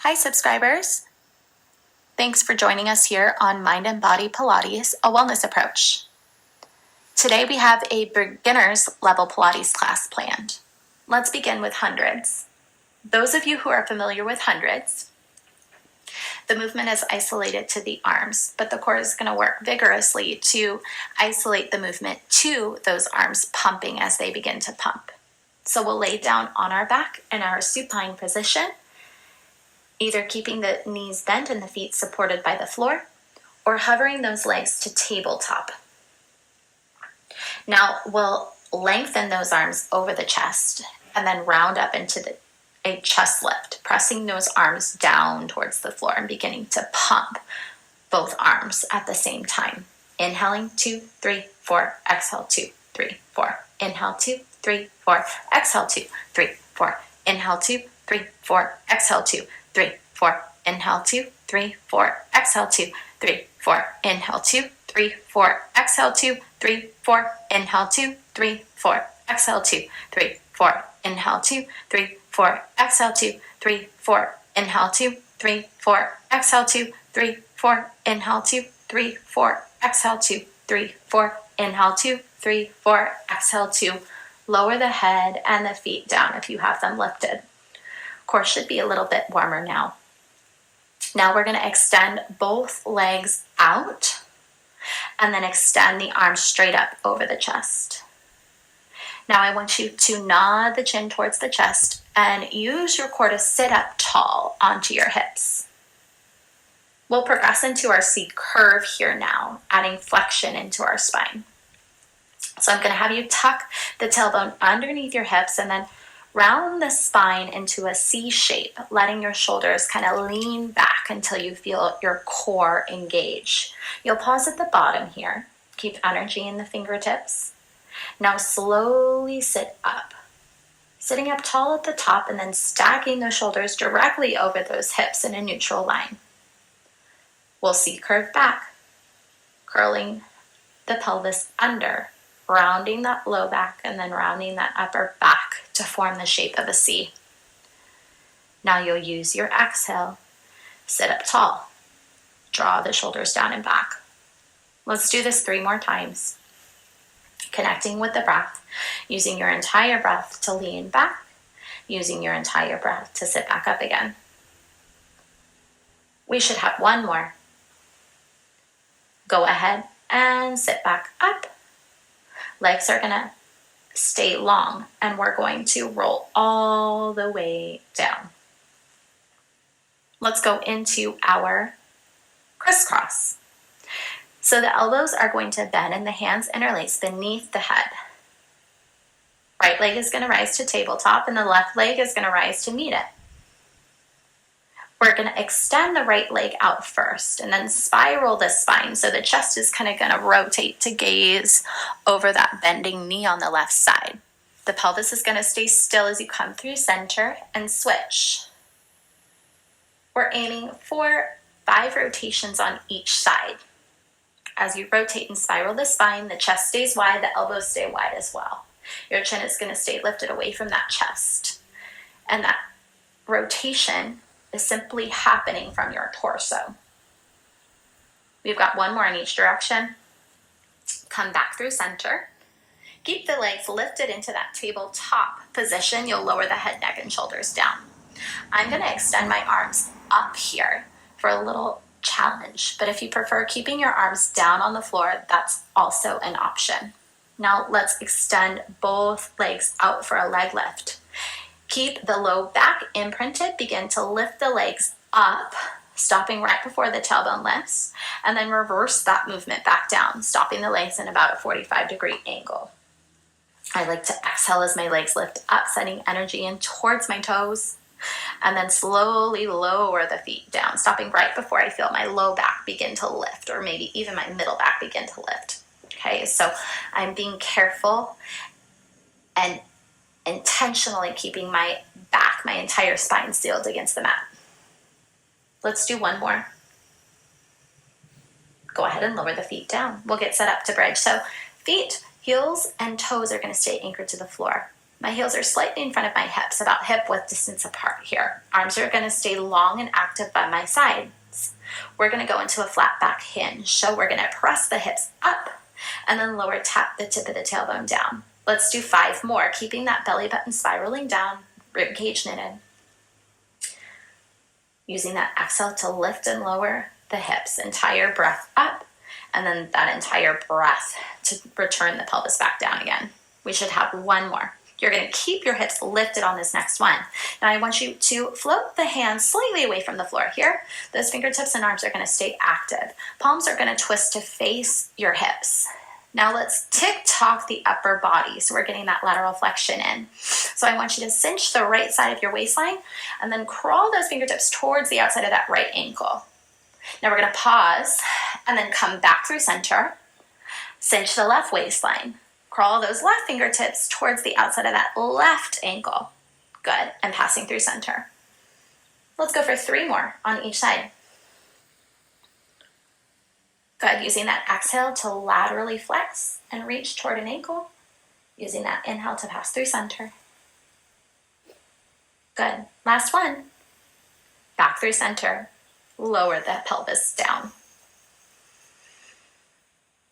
Hi, subscribers. Thanks for joining us here on Mind and Body Pilates, a wellness approach. Today we have a beginner's level Pilates class planned. Let's begin with hundreds. Those of you who are familiar with hundreds, the movement is isolated to the arms, but the core is going to work vigorously to isolate the movement to those arms pumping as they begin to pump. So we'll lay down on our back in our supine position, either keeping the knees bent and the feet supported by the floor, or hovering those legs to tabletop. Now we'll lengthen those arms over the chest and then round up into a chest lift, pressing those arms down towards the floor and beginning to pump both arms at the same time. Inhaling 2, 3, 4, exhale 2, 3, 4. Inhale 2, 3, 4, exhale 2, 3, 4. Inhale 2, 3, 4, exhale 2, 3, 4. Inhale 2, 3, 4, exhale 2, 3, 4. Inhale 2, 3, 4, exhale 2, 3, 4. Inhale 2, 3, 4, exhale 2, 3, 4. Inhale 2, 3, 4, exhale 2, 3, 4. Inhale 2, 3, 4, exhale 2, 3, 4. Inhale 2, 3, 4, exhale 2, 3, 4. Inhale 2, 3, 4, exhale 2. Lower the head and the feet down if you have them lifted. Core should be a little bit warmer now. Now we're going to extend both legs out and then extend the arms straight up over the chest. Now I want you to nod the chin towards the chest and use your core to sit up tall onto your hips. We'll progress into our C curve here now, adding flexion into our spine. So I'm going to have you tuck the tailbone underneath your hips and then round the spine into a C shape, letting your shoulders kind of lean back until you feel your core engage. You'll pause at the bottom here. Keep energy in the fingertips. Now slowly sit up. Sitting up tall at the top and then stacking those shoulders directly over those hips in a neutral line. We'll C curve back, curling the pelvis under, rounding that low back and then rounding that upper back to form the shape of a C. Now you'll use your exhale. Sit up tall. Draw the shoulders down and back. Let's do this 3 more times. Connecting with the breath, using your entire breath to lean back, using your entire breath to sit back up again. We should have 1 more. Go ahead and sit back up. Legs are going to stay long, and we're going to roll all the way down. Let's go into our crisscross. So the elbows are going to bend and the hands interlace beneath the head. Right leg is going to rise to tabletop and the left leg is going to rise to meet it. We're going to extend the right leg out first and then spiral the spine so the chest is kind of going to rotate to gaze over that bending knee on the left side. The pelvis is going to stay still as you come through center and switch. We're aiming for 5 rotations on each side. As you rotate and spiral the spine, the chest stays wide, the elbows stay wide as well. Your chin is going to stay lifted away from that chest. And that rotation is simply happening from your torso. We've got 1 more in each direction. Come back through center. Keep the legs lifted into that tabletop position. You'll lower the head, neck, and shoulders down. I'm going to extend my arms up here for a little challenge, but if you prefer keeping your arms down on the floor, that's also an option. Now let's extend both legs out for a leg lift. Keep the low back imprinted. Begin to lift the legs up, stopping right before the tailbone lifts, and then reverse that movement back down, stopping the legs in about a 45-degree angle. I like to exhale as my legs lift up, sending energy in towards my toes, and then slowly lower the feet down, stopping right before I feel my low back begin to lift, or maybe even my middle back begin to lift. Okay, so I'm being careful and intentionally keeping my back, my entire spine sealed against the mat. Let's do 1 more. Go ahead and lower the feet down. We'll get set up to bridge. So feet, heels, and toes are going to stay anchored to the floor. My heels are slightly in front of my hips, about hip width distance apart here. Arms are going to stay long and active by my sides. We're going to go into a flat back hinge. So we're going to press the hips up and then lower, tap the tip of the tailbone down. Let's do 5 more, keeping that belly button spiraling down, rib cage knitted. Using that exhale to lift and lower the hips, entire breath up, and then that entire breath to return the pelvis back down again. We should have 1 more. You're going to keep your hips lifted on this next one. Now I want you to float the hands slightly away from the floor here. Those fingertips and arms are going to stay active. Palms are going to twist to face your hips. Now let's tick-tock the upper body. So we're getting that lateral flexion in. So I want you to cinch the right side of your waistline and then crawl those fingertips towards the outside of that right ankle. Now we're going to pause and then come back through center. Cinch the left waistline. Crawl those left fingertips towards the outside of that left ankle. Good. And passing through center. Let's go for 3 more on each side. Good. Using that exhale to laterally flex and reach toward an ankle. Using that inhale to pass through center. Good. Last one. Back through center. Lower the pelvis down.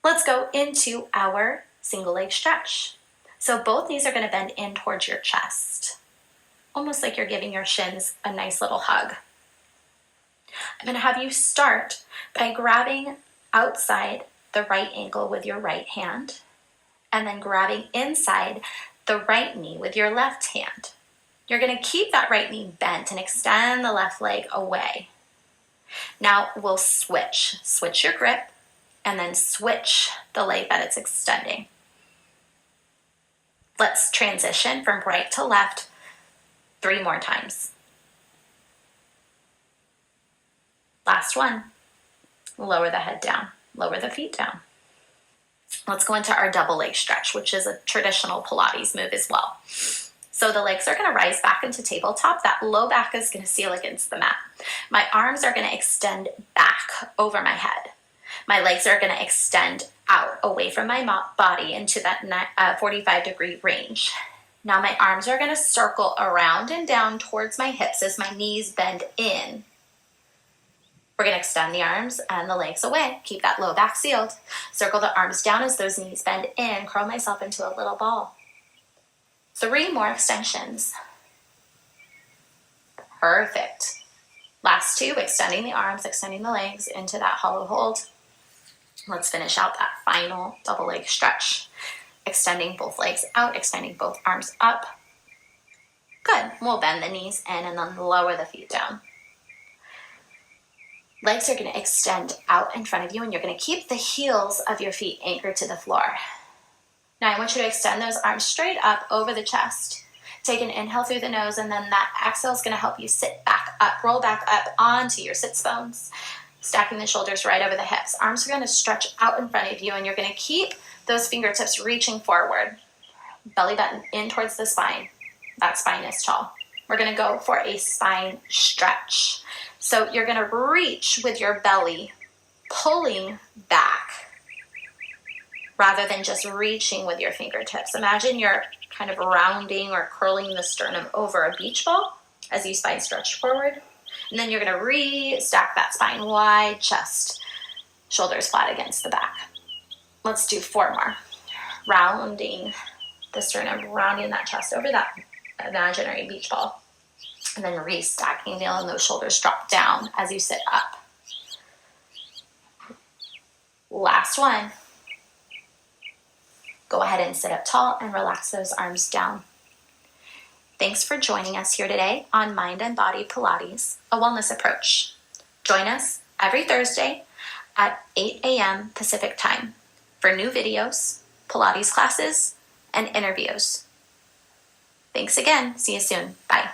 Let's go into our single leg stretch. So both knees are going to bend in towards your chest, almost like you're giving your shins a nice little hug. I'm going to have you start by grabbing outside the right ankle with your right hand, and then grabbing inside the right knee with your left hand. You're going to keep that right knee bent and extend the left leg away. Now we'll switch. Switch your grip, and then switch the leg that it's extending. Let's transition from right to left 3 more times. Last one. Lower the head down. Lower the feet down. Let's go into our double leg stretch, which is a traditional Pilates move as well. So the legs are going to rise back into tabletop. That low back is going to seal against the mat. My arms are going to extend back over my head. My legs are going to extend out away from my body into that 45-degree range. Now my arms are going to circle around and down towards my hips as my knees bend in. We're going to extend the arms and the legs away. Keep that low back sealed. Circle the arms down as those knees bend in. Curl myself into a little ball. 3 more extensions. Perfect. Last 2, extending the arms, extending the legs into that hollow hold. Let's finish out that final double leg stretch. Extending both legs out, extending both arms up. Good. We'll bend the knees in and then lower the feet down. Legs are going to extend out in front of you, and you're going to keep the heels of your feet anchored to the floor. Now I want you to extend those arms straight up over the chest. Take an inhale through the nose, and then that exhale is going to help you sit back up, roll back up onto your sits bones. Stacking the shoulders right over the hips. Arms are going to stretch out in front of you, and you're going to keep those fingertips reaching forward. Belly button in towards the spine. That spine is tall. We're going to go for a spine stretch. So you're going to reach with your belly, pulling back, rather than just reaching with your fingertips. Imagine you're kind of rounding or curling the sternum over a beach ball as you spine stretch forward. And then you're going to re-stack that spine wide, chest, shoulders flat against the back. Let's do 4 more. Rounding the sternum, rounding that chest over that imaginary beach ball. And then re-stacking, feeling those shoulders drop down as you sit up. Last one. Go ahead and sit up tall and relax those arms down. Thanks for joining us here today on Mind and Body Pilates, a wellness approach. Join us every Thursday at 8 a.m. Pacific time for new videos, Pilates classes, and interviews. Thanks again. See you soon. Bye.